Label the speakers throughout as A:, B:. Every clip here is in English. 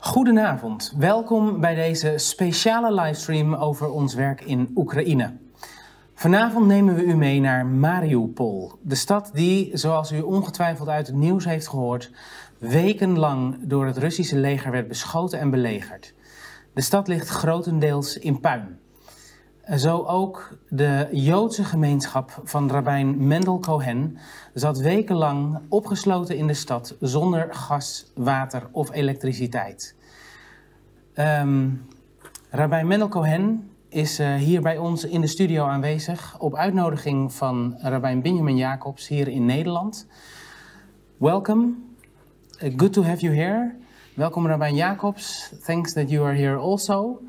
A: Goedenavond, welkom bij deze speciale livestream over ons werk in Oekraïne. Vanavond nemen we u mee naar Marioepol, de stad die, zoals u ongetwijfeld uit het nieuws heeft gehoord, wekenlang door het Russische leger werd beschoten en belegerd. De stad ligt grotendeels in puin. Zo ook de Joodse gemeenschap van Rabbijn Mendel Cohen zat wekenlang opgesloten in de stad zonder gas, water of elektriciteit. Rabbijn Mendel Cohen is hier bij ons in de studio aanwezig op uitnodiging van Rabbijn Benjamin Jacobs hier in Nederland. Welcome, good to have you here. Welkom Rabbijn Jacobs, thanks that you are here also.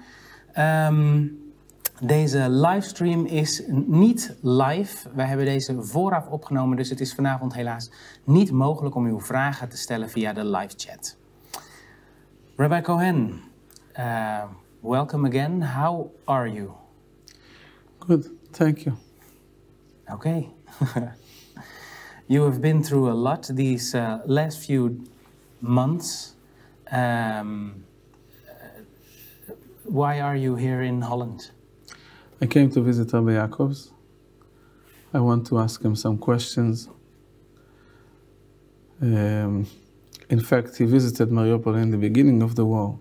A: Deze livestream is niet live. Wij hebben deze vooraf opgenomen, dus het is vanavond helaas niet mogelijk om uw vragen te stellen via de live chat. Rabbi Cohen, welcome again. How are you?
B: Good, thank you.
A: Okay. You have been through a lot these last few months. Why are you here in Holland?
B: I came to visit Rabbi Jacobs. I want to ask him some questions. In fact, he visited Marioepol in the beginning of the war,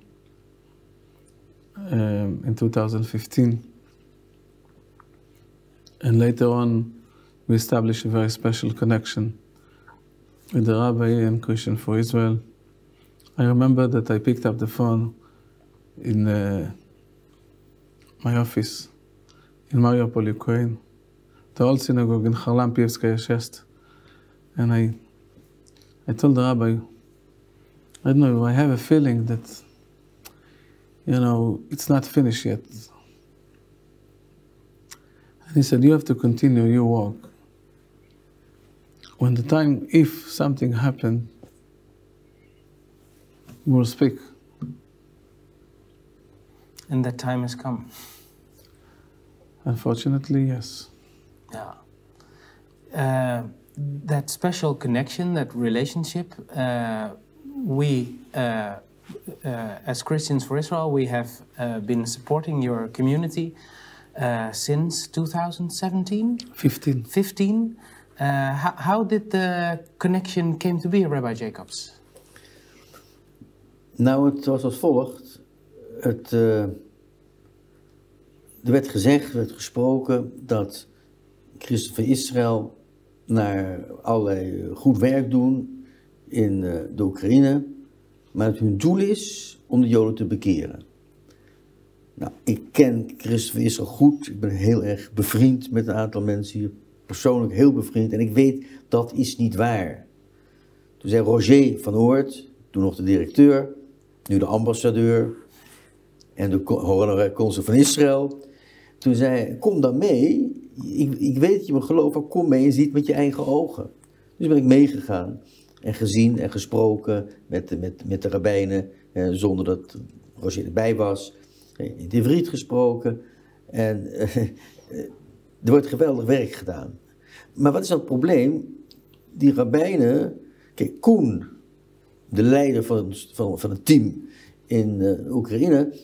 B: in 2015. And later on, we established a very special connection with the Rabbi and Christenen Voor Israël. I remember that I picked up the phone in my office in Mariupol, Ukraine, the old synagogue in Pievskaya 6. And I told the rabbi, I don't know, I have a feeling that, you know, it's not finished yet. And he said, you have to continue your work. When the time, if something happened, we'll speak.
A: And that time has come.
B: Unfortunately, yes.
A: Yeah. That special connection, that relationship, we, as Christians for Israel, we have been supporting your community since 2017?
B: 15.
A: How did the connection came to be, Rabbi Jacobs?
C: Nou, het was als volgt. Er werd gezegd, werd gesproken dat Christenen voor Israël naar allerlei goed werk doen in de Oekraïne, maar dat hun doel is om de Joden te bekeren. Nou, ik ken Christenen voor Israël goed, ik ben heel erg bevriend met een aantal mensen hier, persoonlijk heel bevriend, en ik weet dat is niet waar. Toen zei Roger van Oort, toen nog de directeur, nu de ambassadeur en de honorary consul van Israël. Toen zei hij, kom dan mee, ik weet dat je me gelooft, maar kom mee en zie het met je eigen ogen. Dus ben ik meegegaan en gezien en gesproken met de rabbijnen, zonder dat Roger erbij was. In het Ivriet gesproken en er wordt geweldig werk gedaan. Maar wat is dan het probleem? Die rabbijnen, kijk, Koen, de leider van het team in Oekraïne,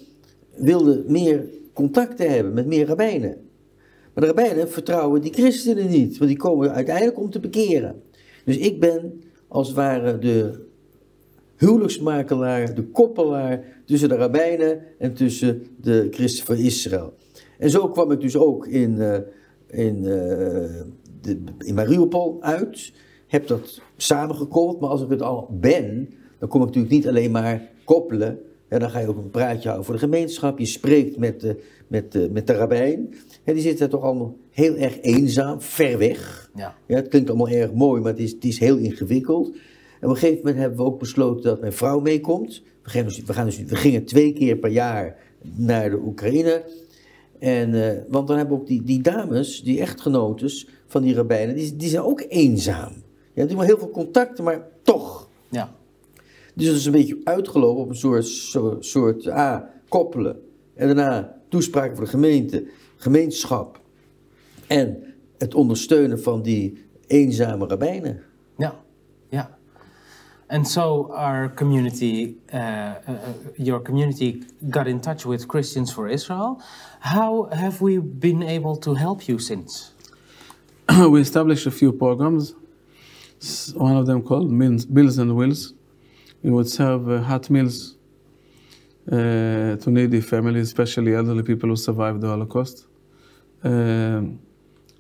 C: wilde meer contacten hebben met meer rabbijnen. Maar de rabbijnen vertrouwen die christenen niet, want die komen uiteindelijk om te bekeren. Dus ik ben als het ware de huwelijksmakelaar, de koppelaar tussen de rabbijnen en tussen de Christenen voor Israël. En zo kwam ik dus ook in Marioepol uit, heb dat samengekoppeld, maar als ik het al ben, dan kom ik natuurlijk niet alleen maar koppelen. Ja, dan ga je ook een praatje houden voor de gemeenschap. Je spreekt met de rabbijn. Ja, die zitten toch allemaal heel erg eenzaam, ver weg. Ja. Ja, het klinkt allemaal erg mooi, maar het is heel ingewikkeld. En op een gegeven moment hebben we ook besloten dat mijn vrouw meekomt. We gingen 2 keer per jaar naar de Oekraïne. Want dan hebben we ook die dames, die echtgenotes van die rabbijnen, die zijn ook eenzaam. Ja, die hebben heel veel contacten, maar toch. Ja. Dus dat is een beetje uitgelopen op een soort koppelen. En daarna toespraken voor de gemeente, gemeenschap. En het ondersteunen van die eenzame rabbijnen.
A: Ja, ja. And so our community, your community got in touch with Christians for Israel. How have we been able to help you since?
B: We established a few programs. One of them called Meals and Wills. We would serve hot meals to needy families, especially elderly people who survived the Holocaust.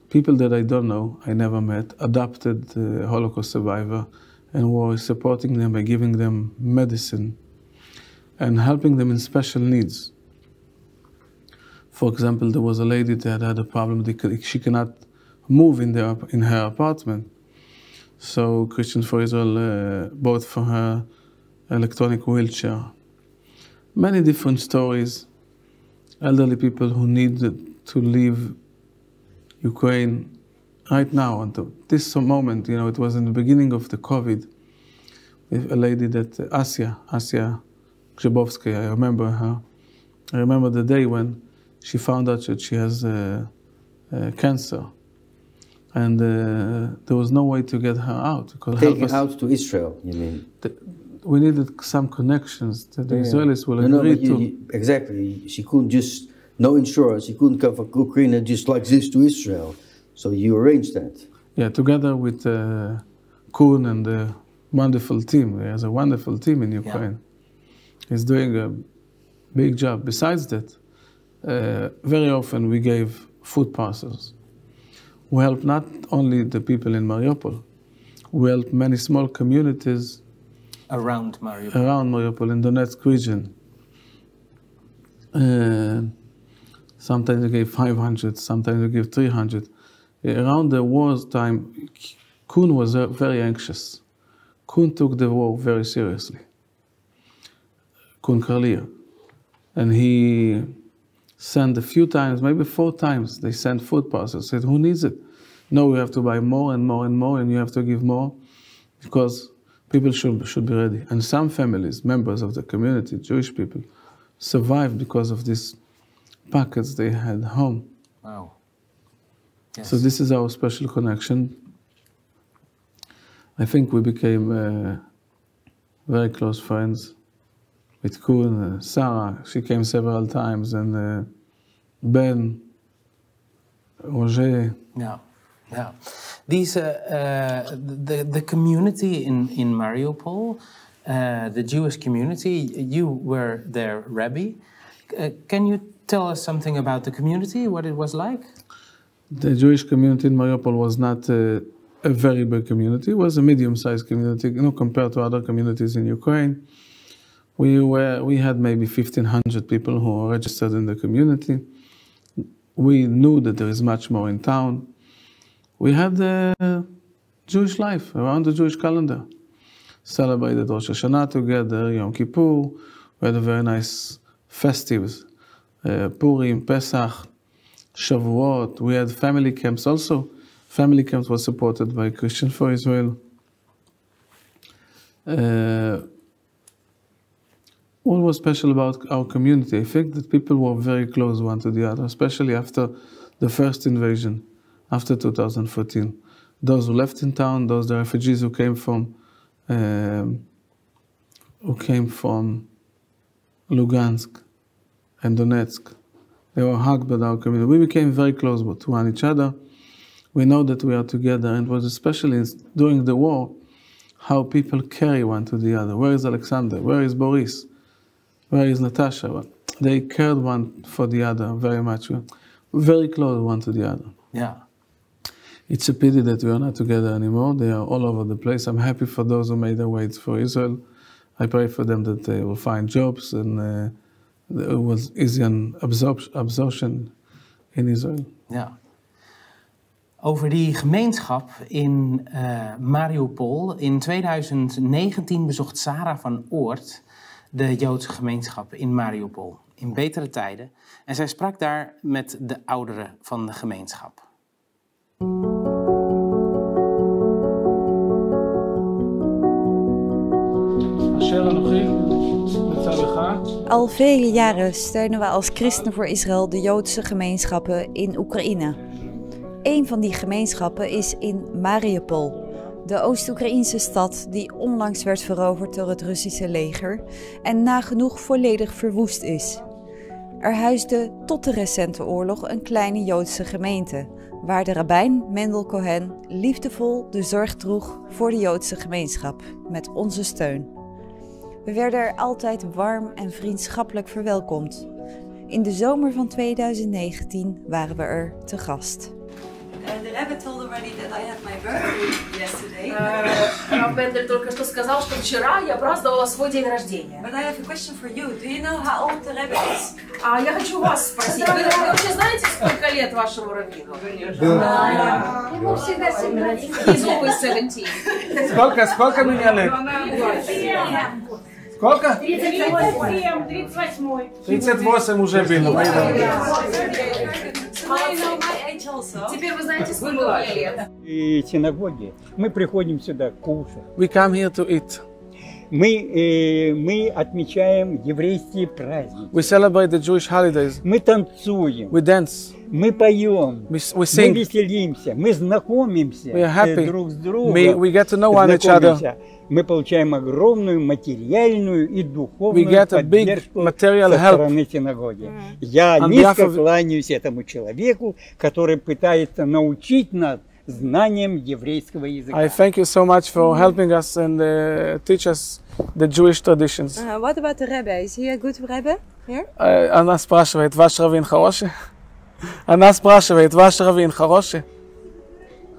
B: People that I don't know, I never met, adopted Holocaust survivor, and were supporting them by giving them medicine and helping them in special needs. For example, there was a lady that had a problem; she cannot move in her apartment. So Christenen Voor Israël bought for her electronic wheelchair. Many different stories. Elderly people who needed to leave Ukraine right now, until this moment, you know, it was in the beginning of the COVID. A lady that, Asia Grzybowska, I remember her. I remember the day when she found out that she has cancer. And there was no way to get her out.
C: Taken out to Israel, you mean?
B: We needed some connections that the Israelis will agree to.
C: Exactly. She couldn't just, no insurance, she couldn't come from Ukraine just like this to Israel. So you arranged that? Yeah, together with Kohen and the wonderful team. He has a wonderful team in Ukraine. Yeah. He's doing a big job. Besides that, very often we gave food parcels. We helped not only the people in Marioepol, we helped many small communities
A: around Marioepol
B: in the Donetsk region. Sometimes we gave 500, sometimes we gave 300. Around the war's time, Kohen was very anxious. Kohen took the war very seriously. Kohen Karlier. And he sent a few times, maybe 4 times, they sent food parcels, said, who needs it? No, we have to buy more and more and more, and you have to give more, because people should be ready. And some families, members of the community, Jewish people, survived because of these packets they had home.
A: Wow. Yes.
B: So this is our special connection. I think we became very close friends with Kohen, Sarah. She came several times, and Ben, Roger.
A: Yeah, yeah. These the community in Marioepol, the Jewish community. You were their rabbi. Can you tell us something about the community? What it was like?
B: The Jewish community in Marioepol was not a very big community. It was a medium-sized community, you know, compared to other communities in Ukraine. We had maybe 1,500 people who were registered in the community. We knew that there is much more in town. We had Jewish life around the Jewish calendar. Celebrated Rosh Hashanah together, Yom Kippur. We had a very nice festives, Purim, Pesach, Shavuot. We had family camps also. Family camps were supported by Christenen Voor Israël. What was special about our community? I think that people were very close one to the other, especially after the first invasion, after 2014. Those who left in town, the refugees who came from Lugansk and Donetsk, they were hugged by our community. We became very close to one each other. We know that we are together, and it was especially during the war, how people carry one to the other. Where is Alexander? Where is Boris? Where is Natasha? They cared one for the other very much. Very close one to the other.
A: Yeah.
B: It's a pity that we are not together anymore. They are all over the place. I'm happy for those who made their way for Israel. I pray for them that they will find jobs and it was easy absorption in Israel.
A: Ja. Over die gemeenschap in Marioepol. In 2019 bezocht Sarah van Oort de Joodse gemeenschap in Marioepol. In betere tijden. En zij sprak daar met de ouderen van de gemeenschap.
D: Al vele jaren steunen we als Christenen voor Israël de Joodse gemeenschappen in Oekraïne. Een van die gemeenschappen is in Marioepol, de Oost-Oekraïnse stad die onlangs werd veroverd door het Russische leger en nagenoeg volledig verwoest is. Er huisde tot de recente oorlog een kleine Joodse gemeente, waar de Rabbijn Mendel Cohen liefdevol de zorg droeg voor de Joodse gemeenschap, met onze steun. We werden er altijd warm en vriendschappelijk verwelkomd. In de zomer van 2019 waren we er te gast.
E: The Rebbe told already that I had my birthday yesterday.
F: Rabbijn Mendel только что сказал, что вчера я праздновала свой день рождения.
E: But I have a question for you. Do you know how old the Rebbe is?
F: А я хочу вас спросить, вы вообще знаете, сколько лет вашему раввину?
G: Ему всегда 17.
F: He's always 17.
B: Сколько меня лет? Сколько?
G: 38.
B: 38 уже было.
E: So now you know my age also.
F: Теперь вы знаете, сколько мне лет.
H: И синагоги. Мы приходим сюда кушать.
B: We come here to eat.
H: Мы отмечаем еврейские праздники.
B: We celebrate the Jewish holidays.
H: Мы танцуем.
B: We dance.
H: Мы поем.
B: We
H: Мы
B: sing.
H: веселимся. Мы знакомимся
B: We are happy.
H: друг с другом.
B: We get to know one another.
H: Мы получаем огромную материальную и
B: We
H: духовную
B: get a big
H: поддержку
B: material
H: со
B: help.
H: стороны синагоги. Я
B: On
H: низко
B: behalf of-
H: кланяюсь этому человеку, который пытается научить нас знаниям еврейского языка.
B: I thank you so much for helping us and teach us the Jewish traditions.
D: What about the Rebbe? Is he a good Rebbe here?
B: Она спрашивает, ваш раввин хороший? Она спрашивает, ваш раввин хороший?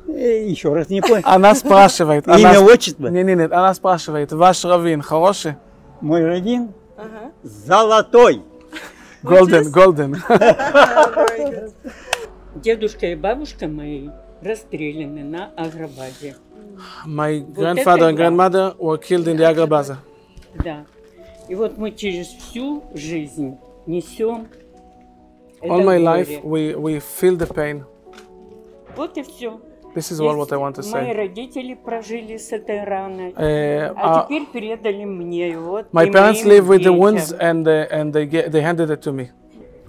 H: Еще раз не понял.
B: Она спрашивает.
H: Имя, отчество?
B: Нет, она спрашивает, ваш раввин хороший?
H: Мой раввин золотой.
B: Golden.
I: Дедушка и бабушка мои расстреляны на агробазе.
B: My grandfather and grandmother were killed in the Agrabaza.
I: Да. И вот мы через всю жизнь несем это
B: All my
I: горе.
B: life we feel the pain.
I: Вот и все.
B: This is all what I want to
I: Мои
B: say.
I: родители прожили с этой раной,
B: Uh,
I: а теперь передали мне. И вот
B: My
I: и
B: parents
I: моим
B: live with the
I: детям.
B: wounds and they handed it to me.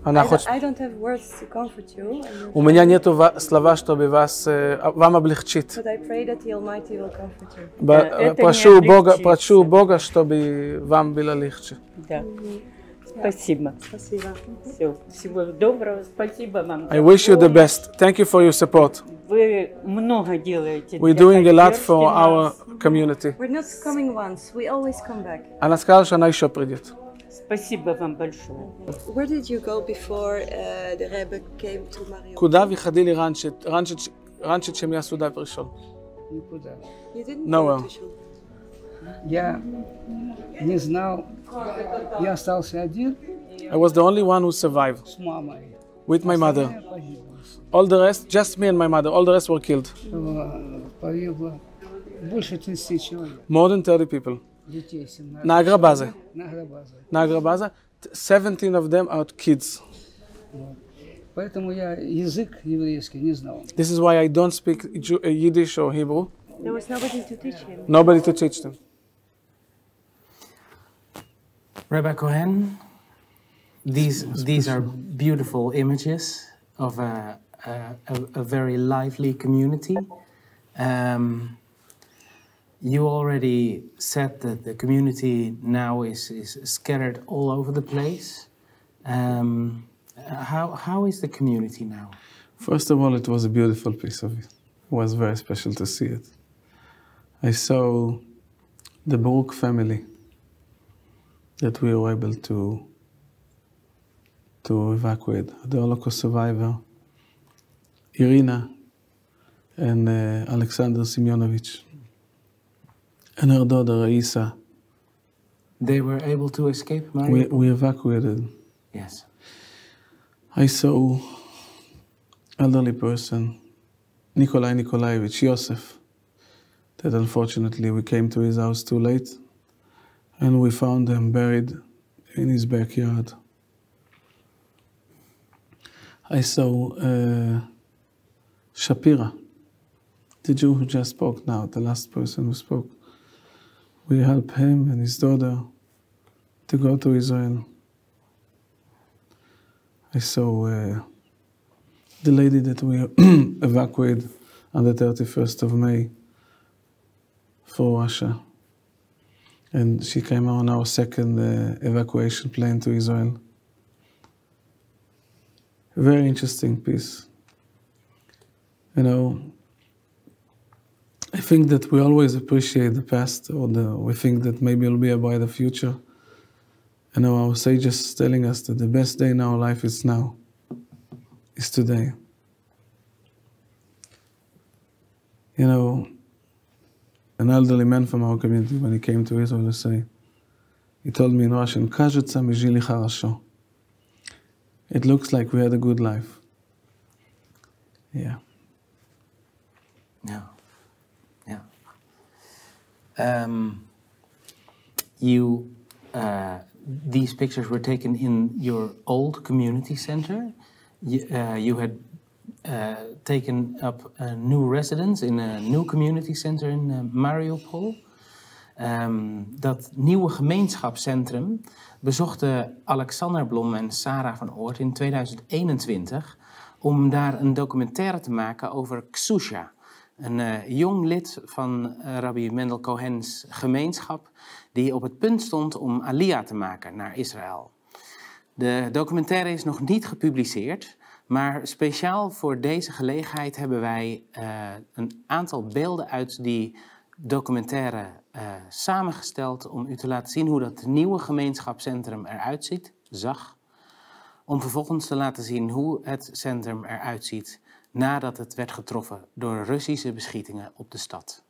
B: Она хочет.
D: I don't have words to comfort you,
B: У меня нету слова, чтобы вам облегчить.
D: but I pray that the Almighty will comfort you.
I: это
B: Прошу
I: не
B: Бога,
I: облегчится.
B: чтобы вам было легче.
I: Да. Спасибо.
D: Спасибо.
I: Все. Всего доброго. Спасибо вам.
B: I wish you the best. Thank you for your support.
I: Вы много делаете.
B: We're
I: для
B: doing a lot for
I: поддержки
B: our
I: нас.
B: community.
D: We're not coming once, we always come back.
B: Она сказала, что она еще придет.
I: Спасибо вам большое.
D: Where did you go before the Rebbe came to Marioepol?
B: куда вы ходили раньше, чем я сюда пришел?
J: Никуда.
D: You didn't
B: Nowhere.
D: go to Shul.
J: Я не знал, я остался один
B: I was the only one who survived
J: с мамой.
B: with my mother.
J: Остальные погибли.
B: All the rest, just me and my mother, all the rest were killed.
J: Погибло больше 30 человек.
B: More than 30 people.
J: Детей 17.
B: На Агробазе.
J: На Агробазе.
B: На Агробазе, 17 of them are kids.
J: Вот. Поэтому я язык еврейский не знал.
B: This is why I don't speak Yiddish or Hebrew.
D: There was nobody to teach him.
B: Nobody to teach them.
A: Rabbi Cohen, these are beautiful images of a very lively community. You already said that the community now is scattered all over the place. How is the community now?
B: First of all, it was a beautiful piece of it. It was very special to see it. I saw the Baruch family that we were able to evacuate. The Holocaust survivor, Irina and Alexander Semyonovich, and her daughter Raisa.
A: They were able to escape Mariupol?
B: We evacuated.
A: Yes.
B: I saw elderly person, Nikolai Nikolaevich Yosef, that unfortunately we came to his house too late, and we found him buried in his backyard. I saw Shapira, the Jew who just spoke now, the last person who spoke. We helped him and his daughter to go to Israel. I saw the lady that we evacuated on the 31st of May for Russia. And she came on our second evacuation plane to Israel. A very interesting piece. You know, I think that we always appreciate the past, or we think that maybe it'll be a brighter future. You know, our sages telling us that the best day in our life is now, is today. You know, an elderly man from our community, when he came to Israel, he told me in Russian, "Кажется, мы жили хорошо." It looks like we had a good life. Yeah.
A: Yeah. These pictures were taken in your old community center. You had taken up a new residence in a new community center in Marioepol. Dat nieuwe gemeenschapscentrum bezochten Alexander Blom en Sarah van Oort in 2021 om daar een documentaire te maken over Ksusha, een jong lid van Rabbijn Mendel Cohen's gemeenschap die op het punt stond om Aliyah te maken naar Israël. De documentaire is nog niet gepubliceerd, maar speciaal voor deze gelegenheid hebben wij een aantal beelden uit die documentaire samengesteld om u te laten zien hoe dat nieuwe gemeenschapscentrum eruit zag. Om vervolgens te laten zien hoe het centrum eruit ziet nadat het werd getroffen door Russische beschietingen op de stad.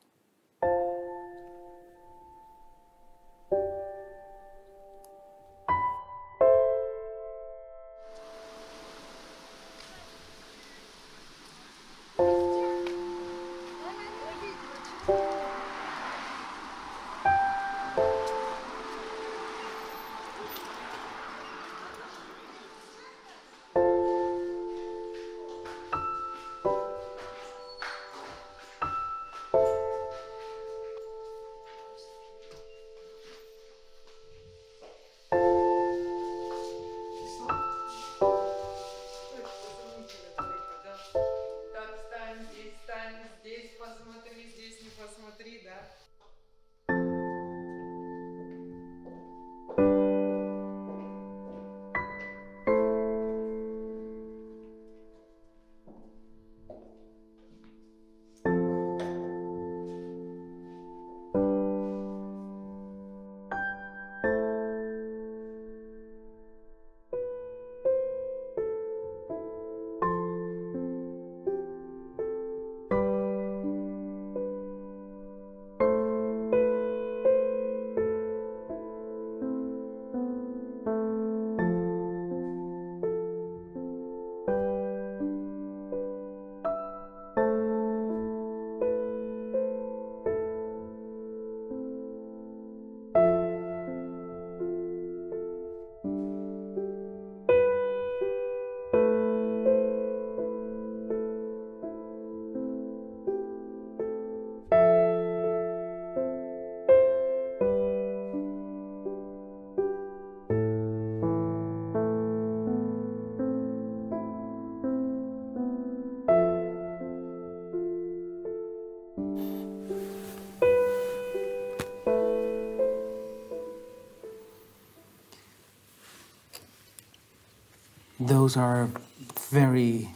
A: Those are very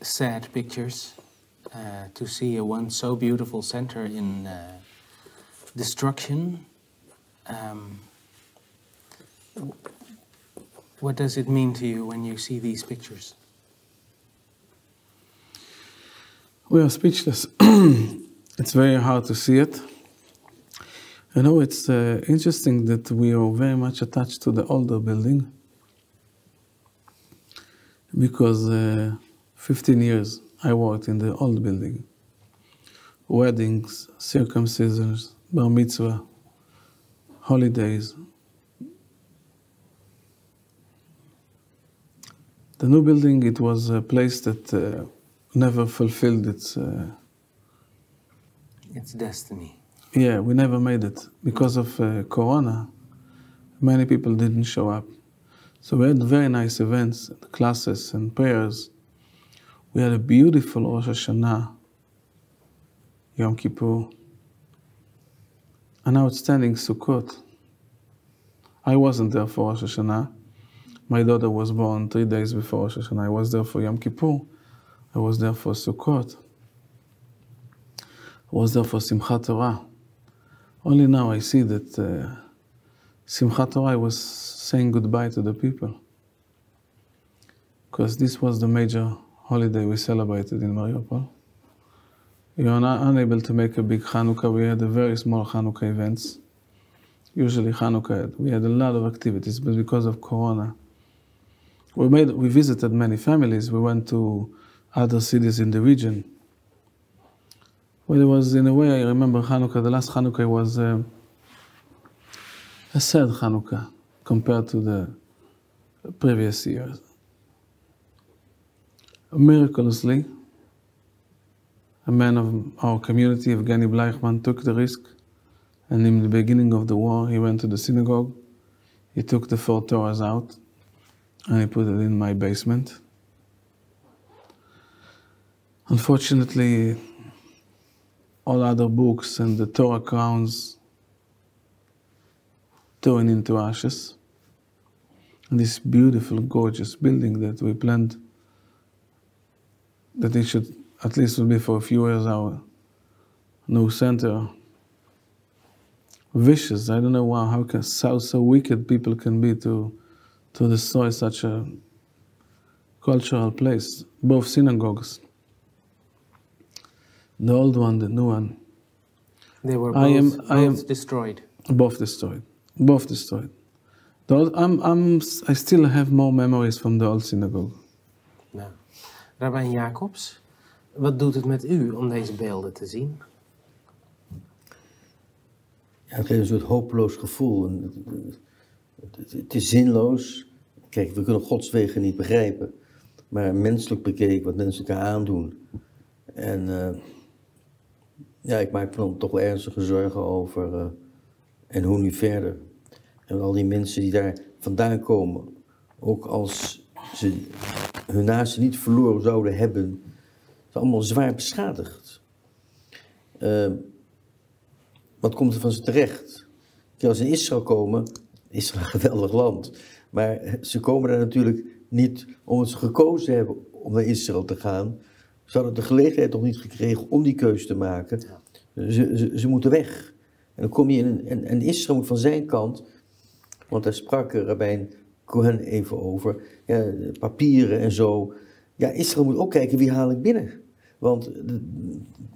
A: sad pictures to see a once so beautiful center in destruction. What does it mean to you when you see these pictures?
B: We are speechless. It's very hard to see it. You know, it's interesting that we are very much attached to the older building because 15 years I worked in the old building. Weddings, circumcisions, bar mitzvah, holidays. The new building, it was a place that never fulfilled its
A: destiny.
B: Yeah, we never made it. Because of Corona, many people didn't show up. So we had very nice events, classes and prayers. We had a beautiful Rosh Hashanah, Yom Kippur. an outstanding Sukkot. I wasn't there for Rosh Hashanah. My daughter was born 3 days before Rosh Hashanah. I was there for Yom Kippur. I was there for Sukkot. I was there for Simchat Torah. Only now I see that Simchat Torah was saying goodbye to the people. Because this was the major holiday we celebrated in Marioepol. You are not unable to make a big Hanukkah. We had a very small Hanukkah events. Usually Hanukkah, we had a lot of activities, but because of Corona, we visited many families. We went to other cities in the region. Well, it was, in a way, I remember Hanukkah, the last Hanukkah was a sad Hanukkah compared to the previous years. Miraculously, a man of our community, Evgeny Bleichman, took the risk, and in the beginning of the war, he went to the synagogue, he took the 4 Torahs out, and he put it in my basement. Unfortunately, all other books and the Torah crowns torn into ashes. And this beautiful, gorgeous building that we planned, that it should, at least will be for a few years, our new center. Vicious, I don't know how so wicked people can be to destroy such a cultural place. Both synagogues, the old one, the new one.
A: They were both destroyed.
B: Both destroyed. Both destroyed. I still have more memories from the old synagogue.
A: Nou, Rabbijn Jacobs, wat doet het met u om deze beelden te zien?
C: Ja, het geeft een soort hopeloos gevoel. Het is zinloos. Kijk, we kunnen Gods wegen niet begrijpen. Maar menselijk bekeken, wat mensen elkaar aandoen. En ja, ik maak me dan toch wel ernstige zorgen over. En hoe nu verder. En al die mensen die daar vandaan komen. Ook als ze hun naasten niet verloren zouden hebben. Zijn allemaal zwaar beschadigd. Wat komt er van ze terecht? Kijk, als ze in Israël komen, Israël is een geweldig land. Maar ze komen daar natuurlijk niet omdat ze gekozen hebben om naar Israël te gaan. Ze hadden de gelegenheid nog niet gekregen om die keuze te maken. Ze moeten weg. En dan kom je en Israël moet van zijn kant, want daar sprak Rabbijn Cohen even over, ja, papieren en zo. Ja, Israël moet ook kijken wie haal ik binnen. Want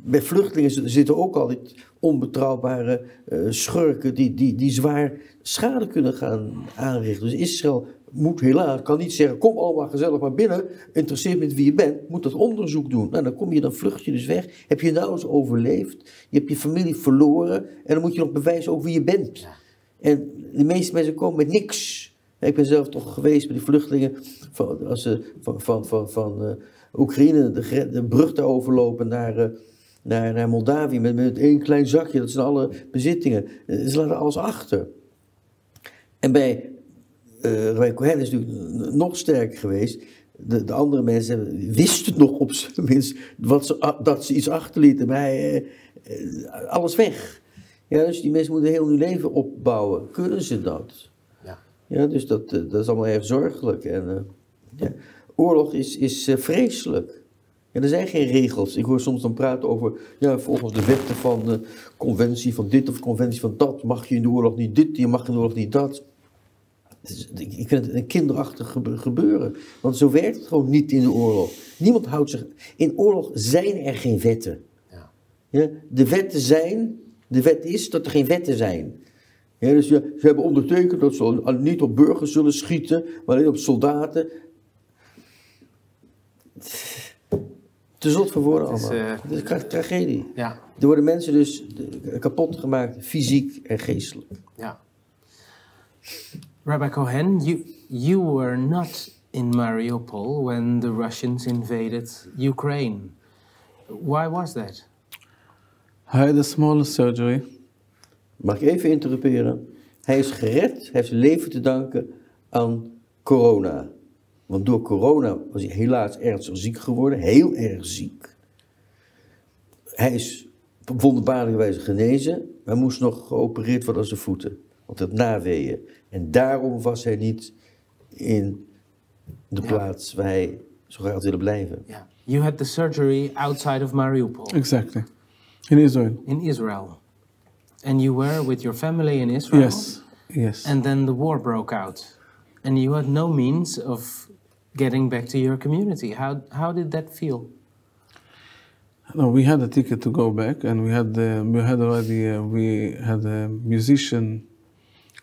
C: bij vluchtelingen zitten ook altijd onbetrouwbare schurken die zwaar schade kunnen gaan aanrichten. Dus Israël moet helaas, kan niet zeggen, kom allemaal gezellig maar binnen, interesseert met wie je bent, moet dat onderzoek doen. Nou, dan vlucht je dus weg. Heb je nou eens overleefd, je hebt je familie verloren en dan moet je nog bewijzen ook wie je bent. Ja. En de meeste mensen komen met niks. Ik ben zelf toch geweest bij die vluchtelingen van Oekraïne, de brug daar overlopen naar Moldavië met één klein zakje, dat zijn alle bezittingen. Ze laten alles achter. En bij Rabbijn Cohen is natuurlijk nog sterker geweest. De andere mensen wisten nog op zijn minst dat ze iets achterlieten, maar alles weg. Ja, dus die mensen moeten heel hun leven opbouwen. Kunnen ze dat? Ja, ja, dus dat is allemaal erg zorgelijk. En, ja. Oorlog is vreselijk. Ja, er zijn geen regels. Ik hoor soms dan praten over, ja, volgens de wetten van de conventie van dit of conventie van dat, mag je in de oorlog niet dit, je mag in de oorlog niet dat. Ik vind het een kinderachtig gebeuren. Want zo werkt het gewoon niet in de oorlog. Niemand houdt zich. In oorlog zijn er geen wetten. Ja. Ja, de wet is dat er geen wetten zijn. Ja, dus ze hebben ondertekend dat ze niet op burgers zullen schieten, maar alleen op soldaten. Te zot voor woorden allemaal. Het is een tragedie. Ja. Er worden mensen dus kapot gemaakt, fysiek en geestelijk.
A: Ja. Rabbi Cohen, you were not in Mariupol when the Russians invaded Ukraine. Why was that?
B: I had a small surgery.
C: Mag ik even interrumperen? Hij is gered, hij heeft zijn leven te danken aan corona. Want door corona was hij helaas ernstig ziek geworden, heel erg ziek. Hij is op wonderbaarlijke wijze genezen. Hij moest nog geopereerd worden aan zijn voeten. Want het naweeën. En daarom was hij niet in de plaats waar hij zo graag had willen blijven.
A: Yeah. You had the surgery outside of Marioepol.
B: Exactly. In Israel.
A: In Israel. And you were with your family in Israel?
B: Yes, yes.
A: And then the war broke out. And you had no means of getting back to your community. How did that feel?
B: No, we had a ticket to go back, and we had a musician,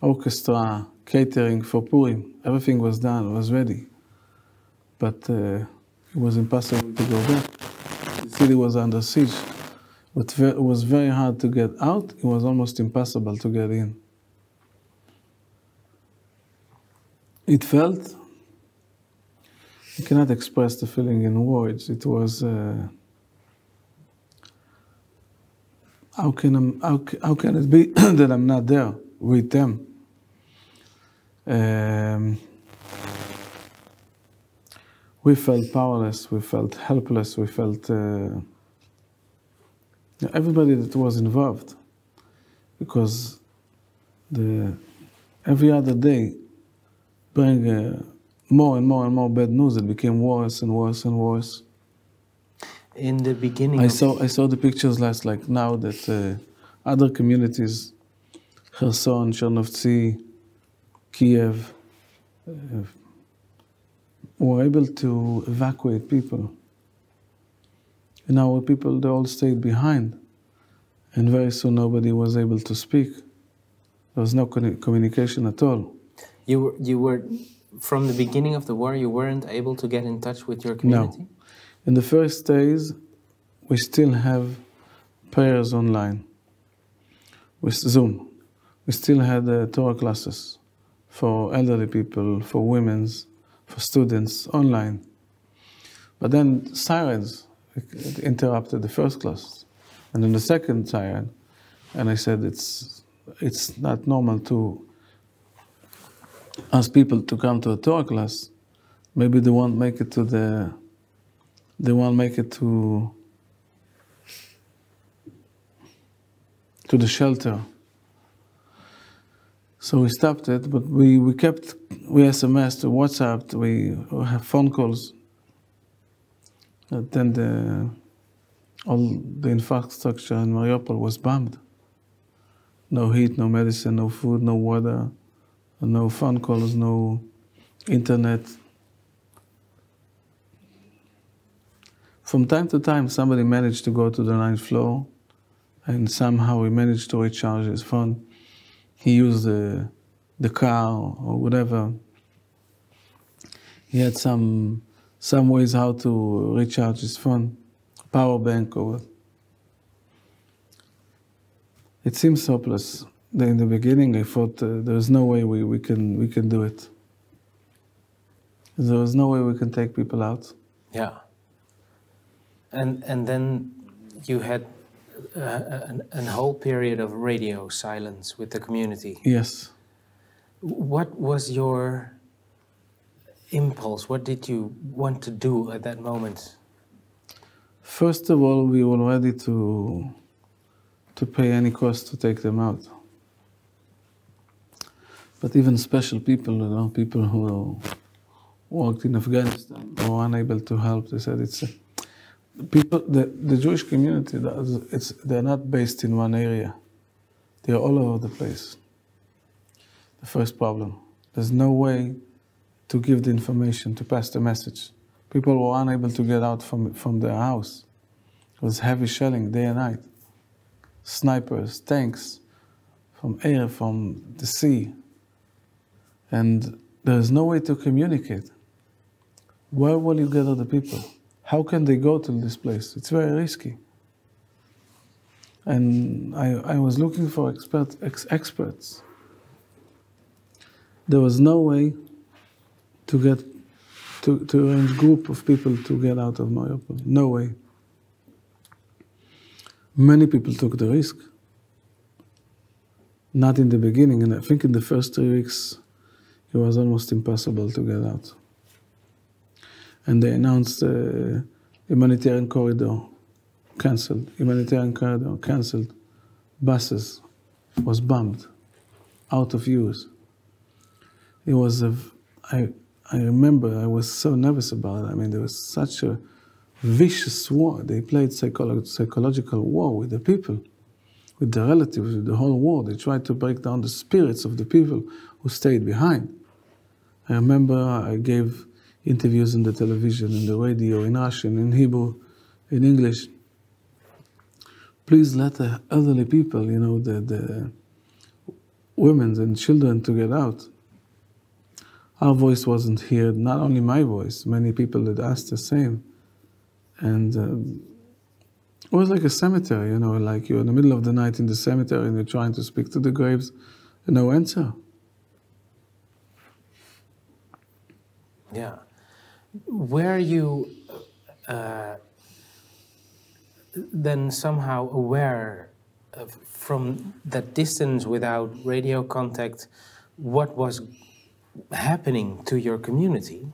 B: orchestra, catering for Purim. Everything was done, was ready. But it was impossible to go back. The city was under siege. It was very hard to get out. It was almost impossible to get in. It felt, you cannot express the feeling in words. It was, how can it be that I'm not there with them? We felt powerless, we felt helpless, we felt everybody that was involved, because every other day bring more and more and more bad news. It became worse and worse and worse.
A: In the beginning,
B: I saw the pictures last, like now, that other communities, Kherson, Chernovtsi, Kiev, were able to evacuate people. And our people, they all stayed behind. And very soon nobody was able to speak. There was no communication at all.
A: You were, from the beginning of the war, you weren't able to get in touch with your community?
B: No. In the first days, we still have prayers online with Zoom. We still had Torah classes for elderly people, for women's, for students, online. But then sirens interrupted the first class. And then the second siren, and I said it's not normal to ask people to come to a Torah class. Maybe they won't make it to the shelter. So we stopped it, but we SMS'd, WhatsApped, we have phone calls. Then all the infrastructure in Marioepol was bombed. No heat, no medicine, no food, no water, no phone calls, no internet. From time to time, somebody managed to go to the 9th floor, and somehow he managed to recharge his phone. He used the car or whatever. He had some ways how to recharge his phone, power bank or what. It seems hopeless. In the beginning, I thought there's no way we can do it. There was no way we can take people out.
A: Yeah. And then you had a whole period of radio silence with the community.
B: Yes.
A: What was your impulse? What did you want to do at that moment?
B: First of all, we were ready to pay any cost to take them out. But even special people, people who worked in Afghanistan were unable to help. They said it's people. The Jewish community, they're not based in one area. They're all over the place. The first problem. There's no way to give the information, to pass the message. People were unable to get out from their house. It was heavy shelling day and night. Snipers, tanks, from air, from the sea. And there's no way to communicate. Where will you gather the people? How can they go to this place? It's very risky. And I was looking for experts. There was no way to arrange a group of people to get out of Marioepol. No way. Many people took the risk. Not in the beginning, and I think in the first 3 weeks, it was almost impossible to get out. And they announced humanitarian corridor cancelled. Humanitarian corridor cancelled. Buses was bombed, out of use. It was I remember I was so nervous about it. I mean, there was such a vicious war. They played psychological war with the people, with the relatives, with the whole war. They tried to break down the spirits of the people who stayed behind. I remember I gave interviews on the television, in the radio, in Russian, in Hebrew, in English. Please let the elderly people, the women and children to get out. Our voice wasn't heard, not only my voice, many people had asked the same. And it was like a cemetery, like you're in the middle of the night in the cemetery and you're trying to speak to the graves, and no answer.
A: Yeah. Were you then somehow aware from that distance without radio contact what was happening to your community?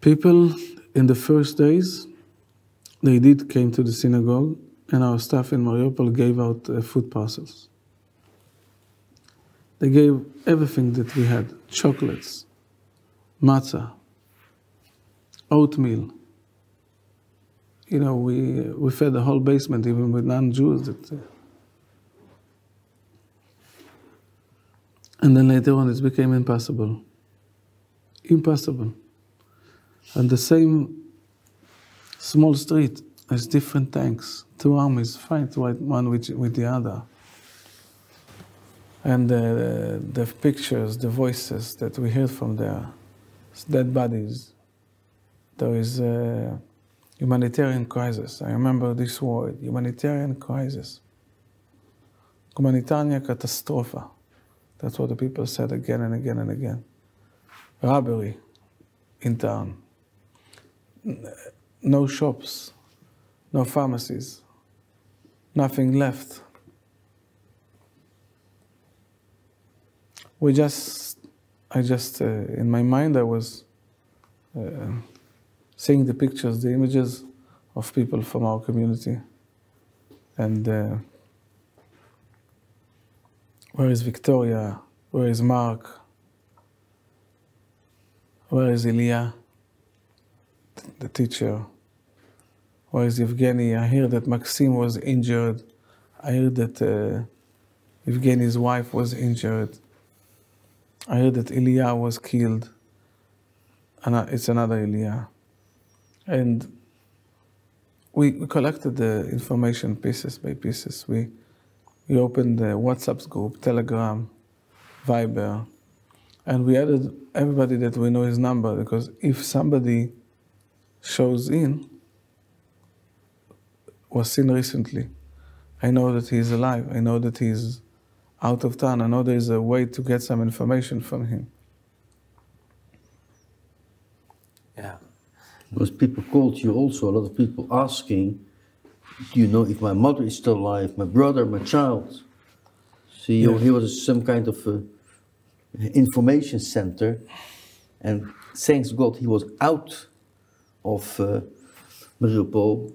B: People in the first days, they came to the synagogue, and our staff in Marioepol gave out food parcels. They gave everything that we had: chocolates, matzah, oatmeal. We fed the whole basement, even with non-Jews. And then later on, it became impossible. Impossible. And the same small street has different tanks. Two armies fight one with the other. And the pictures, the voices that we heard from there, dead bodies. There is a humanitarian crisis. I remember this word, humanitarian crisis. Humanitarian katastrofa. That's what the people said again and again and again. Robbery in town. No shops, no pharmacies, nothing left. In my mind, I was seeing the pictures, the images of people from our community. And where is Victoria? Where is Mark? Where is Ilya, the teacher? Where is Evgeny? I hear that Maxim was injured. I heard that Evgeny's wife was injured. I heard that Ilya was killed. And it's another Ilya. And we collected the information pieces by pieces. We opened the WhatsApp group, Telegram, Viber, and we added everybody that we know his number, because if somebody shows in, was seen recently, I know that he's alive. I know that he's out of town. I know there's a way to get some information from him.
A: Yeah.
C: Because people called you also, a lot of people asking, do you know if my mother is still alive, my brother, my child? See, he was some kind of information center, and thanks God he was out of Marioepol.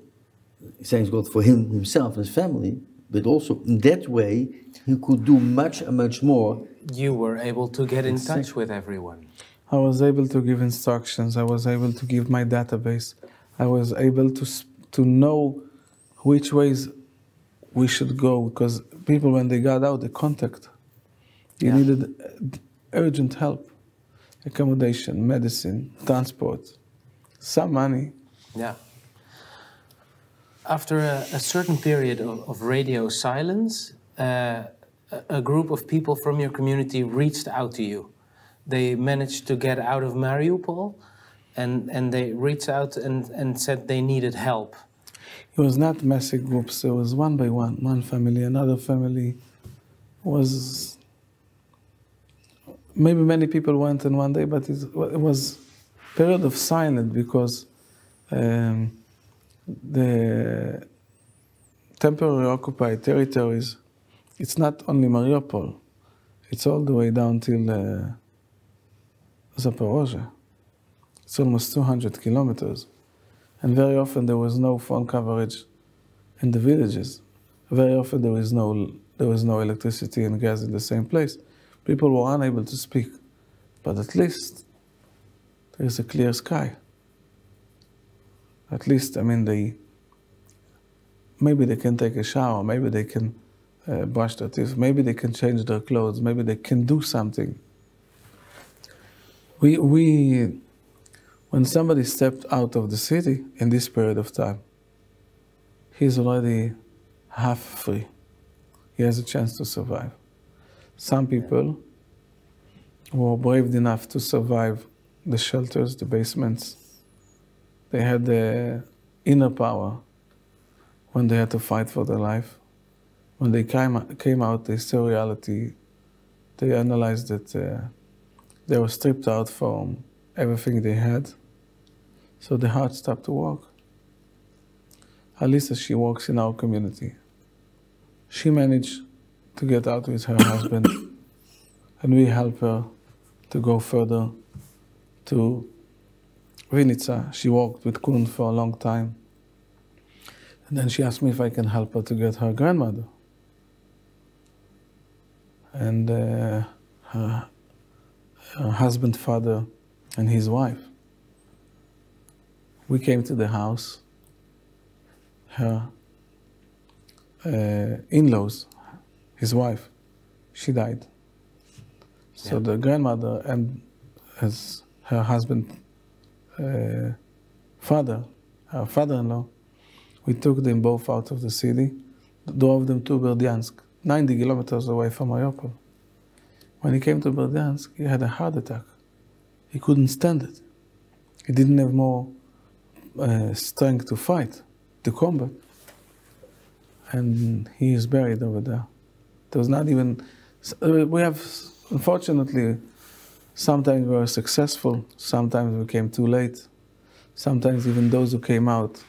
C: Thanks God for himself and his family, but also in that way he could do much and much more.
A: You were able to get in touch with everyone.
B: I was able to give instructions. I was able to give my database. I was able to know which ways we should go, because people, when they got out, the contact, you needed urgent help, accommodation, medicine, transport, some money.
A: Yeah. After a certain period of radio silence, a group of people from your community reached out to you. They managed to get out of Mariupol, and they reached out and said they needed help.
B: It was not massive groups. It was one by one family, another family. Was maybe many people went in one day, but it was a period of silence, because the temporary occupied territories, it's not only Mariupol, it's all the way down till Zaporozhye. It's almost 200 kilometers. And very often there was no phone coverage in the villages. very often there was no electricity and gas in the same place. People were unable to speak, but at least there is a clear sky. At least, I mean, maybe they can take a shower, maybe they can brush their teeth, maybe they can change their clothes, maybe they can do something. When somebody stepped out of the city in this period of time, he's already half free. He has a chance to survive. Some people were brave enough to survive the shelters, the basements. They had the inner power when they had to fight for their life. When they came out, they saw reality. They analyzed that they were stripped out from everything they had. So the heart stopped to work. Alisa, she works in our community. She managed to get out with her husband, and we help her to go further to Vinica. She worked with Kun for a long time. And then she asked me if I can help her to get her grandmother. And her husband, father, and his wife. We came to the house. Her in-laws, his wife, she died. So the grandmother and her husband, father, her father-in-law, we took them both out of the city, drove them to Berdyansk, 90 kilometers away from Mariupol. When he came to Berdyansk, he had a heart attack. He couldn't stand it. He didn't have more strength to fight, to combat. And he is buried over there. There was not even, we have, unfortunately, sometimes we were successful, sometimes we came too late. Sometimes even those who came out.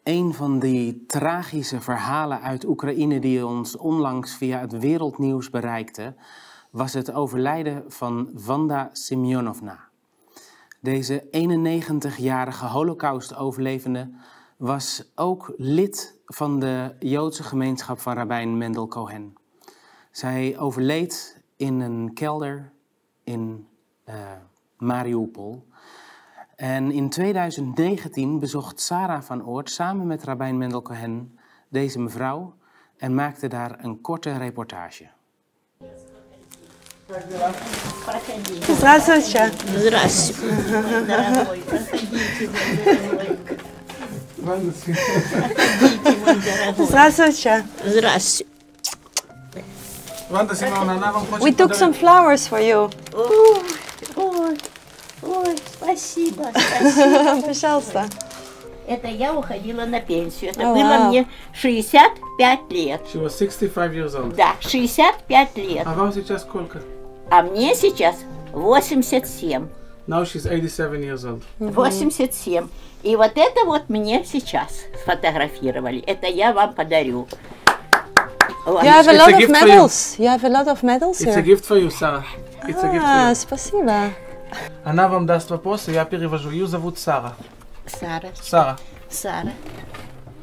A: Een van die tragische verhalen uit Oekraïne die ons onlangs via het wereldnieuws bereikte, was het overlijden van Wanda Semyonovna. Deze 91-jarige Holocaust-overlevende was ook lid van de Joodse gemeenschap van Rabbijn Mendel Cohen. Zij overleed in een kelder in Marioepol. En in 2019 bezocht Sarah van Oort samen met Rabbijn Mendel Cohen deze mevrouw en maakte daar een korte reportage.
K: Здравствуйте.
I: Здравствуйте. Дорогой, проходите.
K: Здравствуйте.
I: Здравствуйте.
K: We took some flowers for you.
I: Ой, спасибо, спасибо.
K: Пожалуйста.
I: Это я уходила на пенсию. Это было мне 65 лет.
B: She was 65 years old.
I: Да, 65 лет.
B: А вам сейчас сколько?
I: А мне сейчас 87.
B: Now she's 87 years old.
I: 87. И вот это вот мне сейчас сфотографировали. Это я вам подарю.
K: You have a lot of medals. You have a lot of medals here.
B: It's a gift for you, Sarah. It's a gift for you.
K: Спасибо.
B: Она вам даст вопросы, я перевожу. Ее зовут Сара.
I: Сара.
B: Сара.
I: Сара.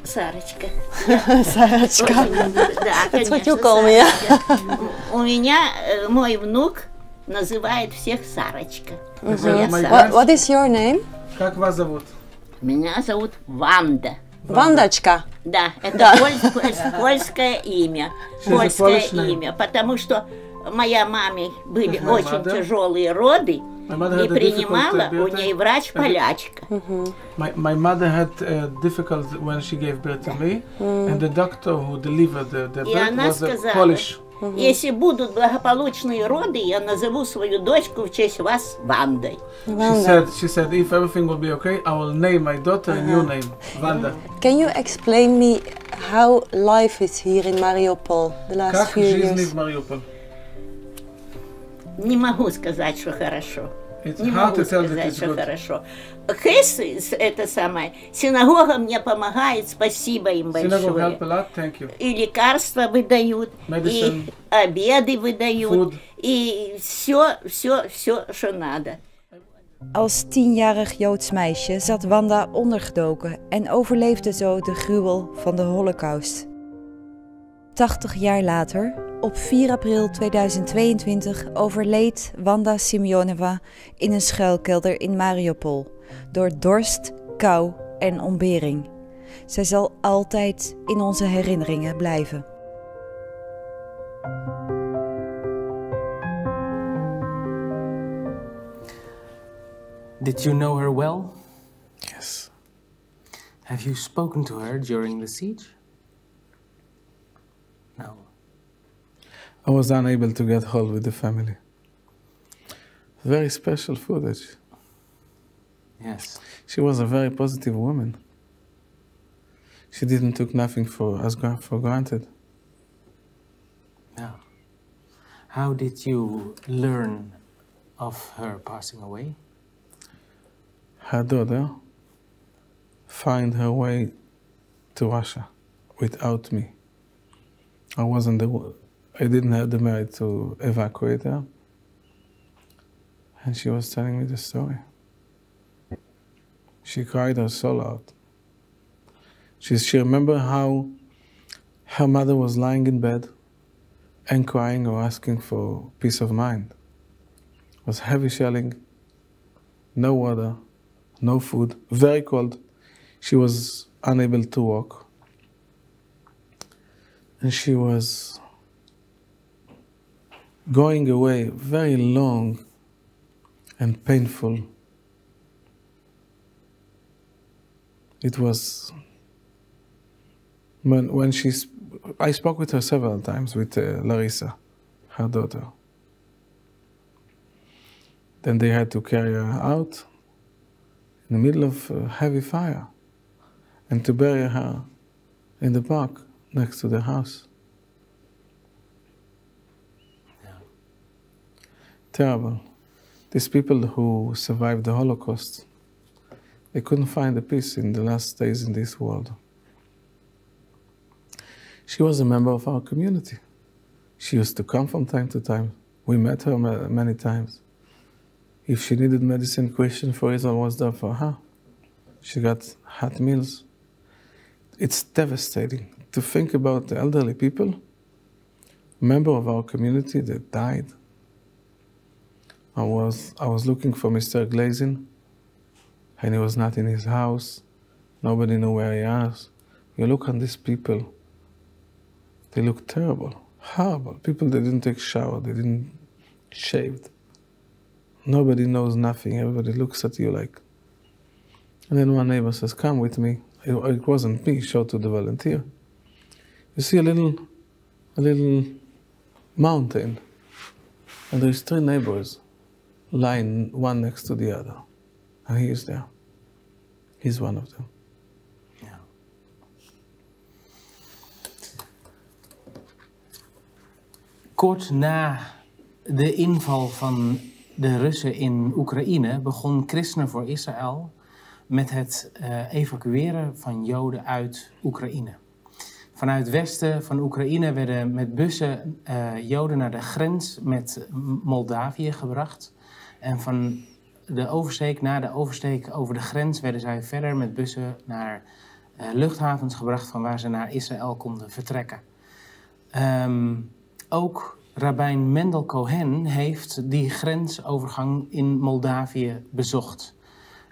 I: Сарочка.
K: Сарочка.
I: Да,
K: That's what you
I: конечно,
K: call me.
I: У меня мой внук называет всех Сарочка.
K: What is your name?
B: Как вас зовут?
I: Меня зовут Ванда.
K: Вандочка.
I: Да, это польское имя. Польское имя, потому что моей маме были очень тяжелые роды, и принимала у ней врач полячка.
B: My mother had difficulty when she gave birth to me, and the doctor who delivered the birth was a Polish.
I: Если будут благополучные роды, я назову свою дочку в честь вас Вандой.
B: She said, if everything will be okay, I will name my daughter in your name, Wanda.
K: Can you explain me how life is here in Mariupol the last few years?
I: Не могу сказать, что хорошо.
B: Не могу сказать, что
I: хорошо. Хес, это самое, синагога мне помогает, спасибо им большое. И лекарства выдают, и обеды выдают, и все, что надо.
D: Als 10-jarig Joods meisje zat Wanda ondergedoken en overleefde zo de gruwel van de Holocaust. 80 jaar later, op 4 april 2022, overleed Wanda Simeonova in een schuilkelder in Marioepol door dorst, kou en ontbering. Zij zal altijd in onze herinneringen blijven.
A: Did you know her well?
B: Yes.
A: Have you spoken to her during the siege? No.
B: I was unable to get hold with the family. Very special footage.
A: Yes.
B: She was a very positive woman. She didn't take nothing for granted.
A: No. How did you learn of her passing away?
B: Her daughter found her way to Russia without me. I didn't have the merit to evacuate her. And she was telling me the story. She cried her soul out. She remembered how her mother was lying in bed and crying or asking for peace of mind. It was heavy shelling, no water, no food, very cold. She was unable to walk. And she was going away very long and painful. It was when I spoke with her several times, with Larissa, her daughter. Then they had to carry her out in the middle of heavy fire and to bury her in the park next to their house.
A: Yeah.
B: Terrible. These people who survived the Holocaust, they couldn't find a peace in the last days in this world. She was a member of our community. She used to come from time to time. We met her many times. If she needed medicine, Christenen Voor Israël was there for her. She got hot meals. It's devastating to think about the elderly people, member of our community that died. I was looking for Mr. Glazin, and he was not in his house. Nobody knew where he was. You look on these people, they look terrible, horrible. People that didn't take a shower, they didn't shave. Nobody knows nothing. Everybody looks at you like. And then one neighbor says, "Come with me." It wasn't me, showed to the volunteer. You see a little mountain, and there's 3 neighbors lying one next to the other. And he is there. He's one of them.
A: Ja. Kort na de inval van de Russen in Oekraïne begon Christenen Voor Israël met het evacueren van Joden uit Oekraïne. Vanuit het westen van Oekraïne werden met bussen Joden naar de grens met Moldavië gebracht. En van na de oversteek over de grens werden zij verder met bussen naar luchthavens gebracht van waar ze naar Israël konden vertrekken. Ook Rabbijn Mendel Cohen heeft die grensovergang in Moldavië bezocht.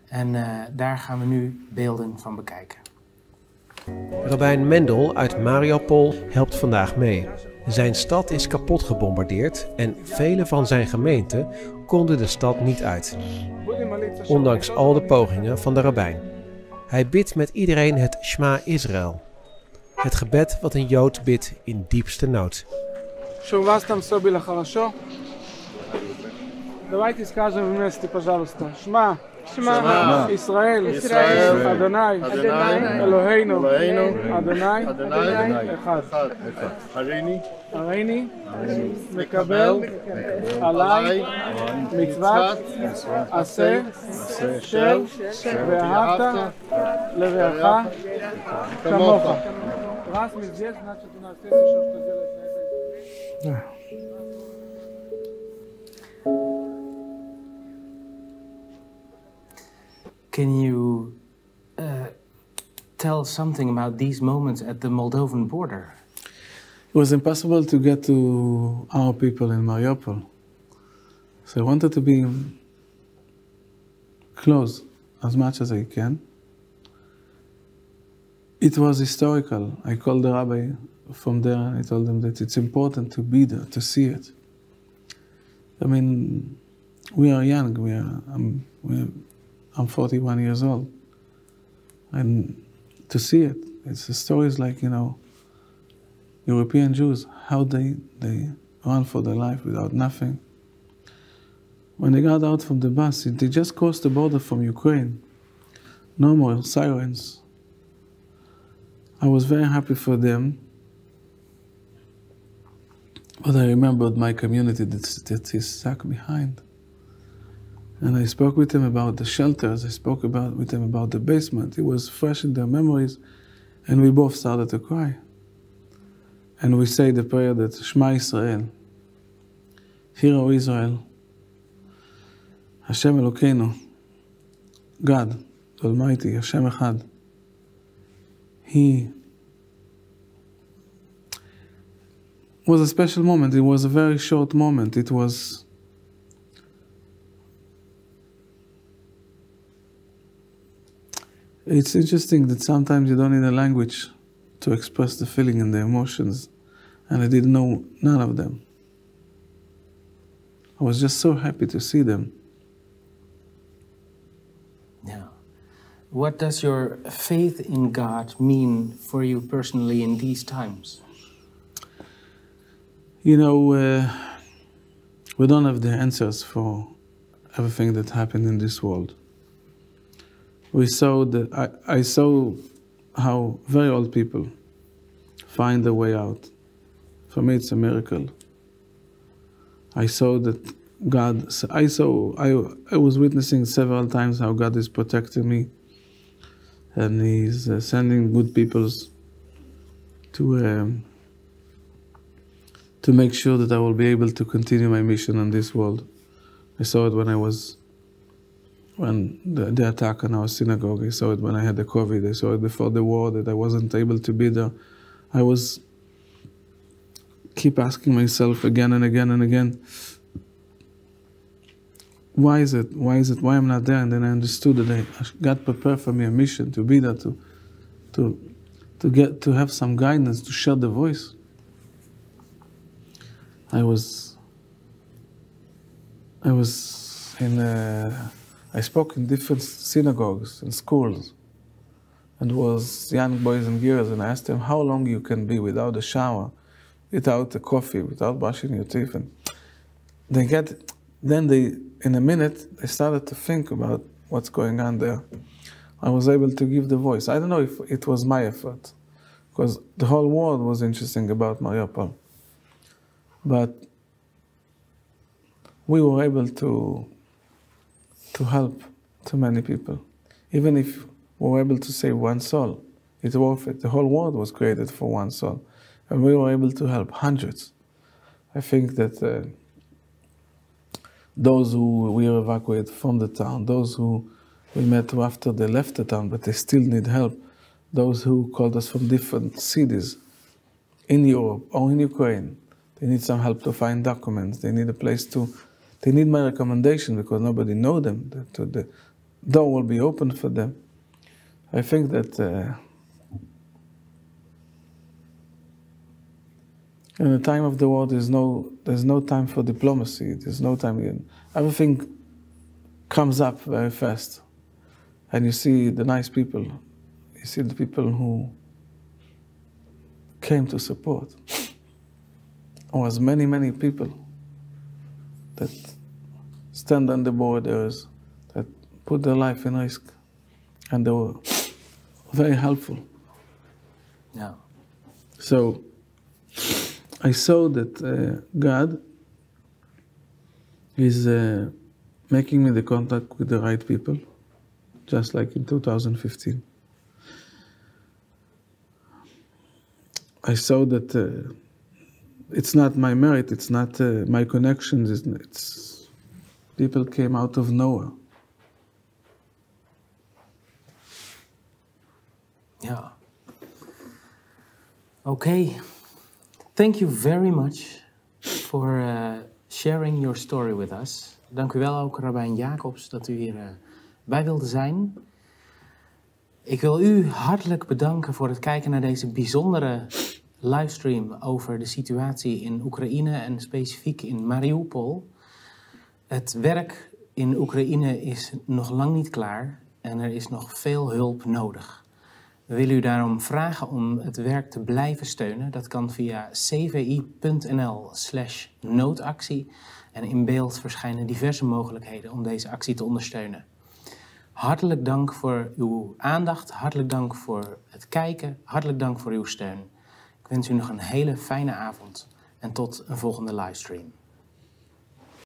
A: En daar gaan we nu beelden van bekijken.
L: Rabbijn Mendel uit Marioepol helpt vandaag mee. Zijn stad is kapot gebombardeerd en vele van zijn gemeenten konden de stad niet uit. Ondanks al de pogingen van de rabbijn. Hij bidt met iedereen het Shema Israël. Het gebed wat een Jood bidt in diepste nood.
M: Давайте скажем вместе, пожалуйста. Шма. Шма. Исраэль. Исраэль. Адонай. Адонай. Элохейну. Элохейну. Адонай. Адонай. Эхад. הריני. הריני. מקבל. עליי. מצוות. עשה. של. ואהבת. לרעך. כמוך. Раз мы здесь, значит у нас есть еще что делать на этой.
A: Can you tell something about these moments at the Moldovan border?
B: it was impossible to get to our people in Mariupol. So I wanted to be close as much as I can. It was historical. I called the rabbi from there and I told him that it's important to be there, to see it. I mean, we are young. I'm 41 years old. And to see it, it's the stories like, you know, European Jews, how they run for their life without nothing. When they got out from the bus, they just crossed the border from Ukraine. No more sirens. I was very happy for them. But I remembered my community that is stuck behind. And I spoke with them about the shelters. I spoke with them about the basement. It was fresh in their memories. And we both started to cry. And we say the prayer that Shema Israel, Hear, O Israel, Hashem Elokeinu, God, the Almighty, Hashem Echad. He was a special moment. It was a very short moment. It was it's interesting that sometimes you don't need a language to express the feeling and the emotions, and I didn't know none of them. I was just so happy to see them.
A: Yeah. What does your faith in God mean for you personally in these times?
B: You know, we don't have the answers for everything that happened in this world. We saw that I saw how very old people find a way out. For me, it's a miracle. I saw that God. I was witnessing several times how God is protecting me, and He's sending good peoples to make sure that I will be able to continue my mission in this world. I saw it when the attack on our synagogue. I saw it when I had the COVID. I saw it before the war that I wasn't able to be there. I was keep asking myself again and again and again, why is it? Why I'm not there? And then I understood that God prepared for me a mission to be there, to have some guidance, to share the voice. I spoke in different synagogues and schools, and was young boys and girls, and I asked them how long you can be without a shower, without a coffee, without brushing your teeth, and in a minute they started to think about what's going on there. I was able to give the voice. I don't know if it was my effort, because the whole world was interesting about Mariupol. But we were able to help too many people. Even if we were able to save one soul, it's worth it. The whole world was created for one soul. And we were able to help hundreds. I think that those who we evacuated from the town, those who we met after they left the town, but they still need help, those who called us from different cities in Europe or in Ukraine, they need some help to find documents. They need a place they need my recommendation because nobody knows them. The door will be open for them. I think that in the time of the war, there's no time for diplomacy. There's no time. Everything comes up very fast. And you see the nice people. You see the people who came to support. There was many, many people that stand on the borders, that put their life in risk, and they were very helpful.
A: Yeah.
B: So I saw that God is making me the contact with the right people, just like in 2015. I saw that it's not my merit, it's not my connections, it's people came out of nowhere.
A: Yeah. Okay. Thank you very much for sharing your story with us. Dank u wel ook, Rabbijn Jacobs, dat u hier bij wilde zijn. Ik wil u hartelijk bedanken voor het kijken naar deze bijzondere livestream over de situatie in Oekraïne en specifiek in Marioepol. Het werk in Oekraïne is nog lang niet klaar en er is nog veel hulp nodig. We willen u daarom vragen om het werk te blijven steunen. Dat kan via cvi.nl/noodactie en in beeld verschijnen diverse mogelijkheden om deze actie te ondersteunen. Hartelijk dank voor uw aandacht, hartelijk dank voor het kijken, hartelijk dank voor uw steun. Ik wens u nog een hele fijne avond en tot een volgende livestream.